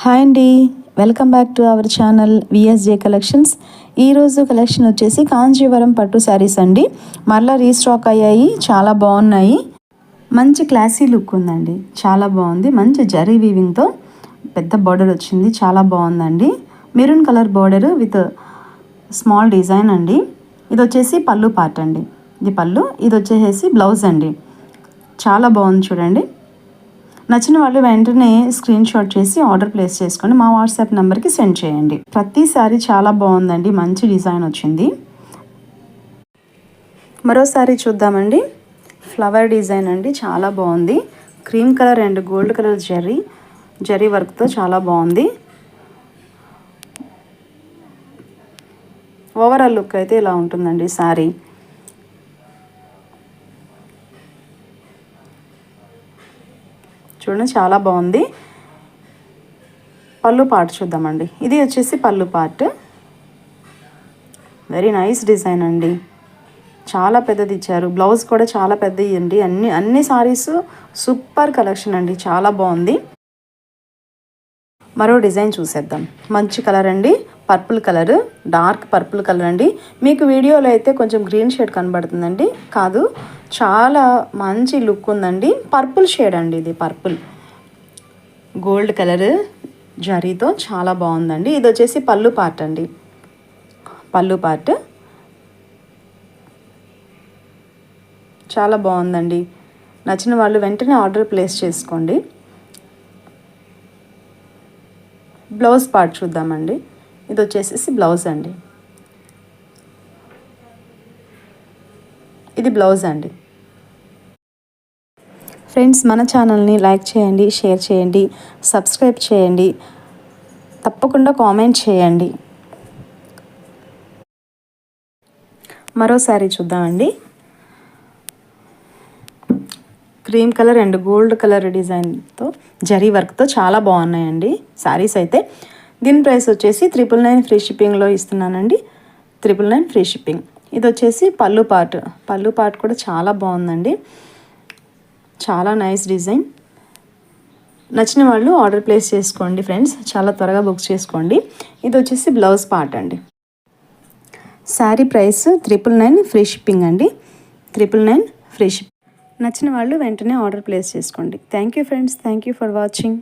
Hi అండి, welcome back to our channel VSJ collections. ఈరోజు collection వచ్చేసి కాంజీవరం పట్టు శారీస్ అండి. మరలా రీస్టాక్ అయ్యాయి, చాలా బాగున్నాయి. మంచి క్లాసీ లుక్ ఉందండి, చాలా బాగుంది. మంచి జరీ వీవింగ్తో పెద్ద బార్డర్ వచ్చింది, చాలా బాగుందండి. Maroon colour border with small design అండి. ఇది వచ్చేసి పళ్ళు పార్ట్ అండి, ఇది పళ్ళు. ఇది వచ్చేసి బ్లౌజ్ అండి. చాలా బాగుంది చూడండి. నచ్చిన వాళ్ళు వెంటనే స్క్రీన్ షాట్ చేసి ఆర్డర్ ప్లేస్ చేసుకోండి. మా వాట్సాప్ నెంబర్కి సెండ్ చేయండి. ప్రతిసారి చాలా బాగుందండి, మంచి డిజైన్ వచ్చింది. మరోసారి చూద్దామండి. ఫ్లవర్ డిజైన్ అండి, చాలా బాగుంది. Cream colour and gold colour zari వర్క్తో చాలా బాగుంది. ఓవరాల్ లుక్ అయితే ఇలా ఉంటుందండి శారీ. చూడండి, చాలా బాగుంది. పళ్ళు పార్ట్ చూద్దామండి. ఇది వచ్చేసి పళ్ళు పార్ట్. వెరీ నైస్ డిజైన్ అండి, చాలా పెద్దది ఇచ్చారు. బ్లౌజ్ కూడా చాలా పెద్దది అండి. అన్ని సారీస్ సూపర్ కలెక్షన్ అండి, చాలా బాగుంది. మరో డిజైన్ చూసేద్దాం. మంచి కలర్ అండి, purple colour, dark purple colour అండి. మీకు వీడియోలో అయితే కొంచెం గ్రీన్ షేడ్ కనబడుతుందండి, కాదు, చాలా మంచి లుక్ ఉందండి. పర్పుల్ షేడ్ అండి, ఇది పర్పుల్ గోల్డ్ కలర్ జరీతో చాలా బాగుందండి. ఇది వచ్చేసి పళ్ళు పార్ట్ అండి, పళ్ళు పార్ట్ చాలా బాగుందండి. నచ్చిన వాళ్ళు వెంటనే ఆర్డర్ ప్లేస్ చేసుకోండి. బ్లౌజ్ పార్ట్ చూద్దామండి. ఇది వచ్చేసి బ్లౌజ్ అండి, ఇది బ్లౌజ్ అండి. ఫ్రెండ్స్, మన ఛానల్ని లైక్ చేయండి, షేర్ చేయండి, సబ్స్క్రైబ్ చేయండి, తప్పకుండా కామెంట్ చేయండి. మరోసారి చూద్దామండి. Cream colour and gold colour డిజైన్తో జరీ వర్క్తో చాలా బాగున్నాయండి శారీస్ అయితే. దీని ప్రైస్ వచ్చేసి 999 ఫ్రీ షిప్పింగ్లో ఇస్తున్నానండి. 999 ఫ్రీ షిప్పింగ్. ఇది వచ్చేసి పళ్ళు పార్ట్ కూడా చాలా బాగుందండి, చాలా నైస్ డిజైన్. నచ్చిన వాళ్ళు ఆర్డర్ ప్లేస్ చేసుకోండి ఫ్రెండ్స్, చాలా త్వరగా బుక్ చేసుకోండి. ఇది వచ్చేసి బ్లౌజ్ పార్ట్ అండి. శారీ ప్రైస్ 999 ఫ్రీ షిప్పింగ్ అండి, 999 ఫ్రీ షిప్పింగ్. నచ్చిన వాళ్ళు వెంటనే ఆర్డర్ ప్లేస్ చేసుకోండి. Thank you friends, thank you for watching.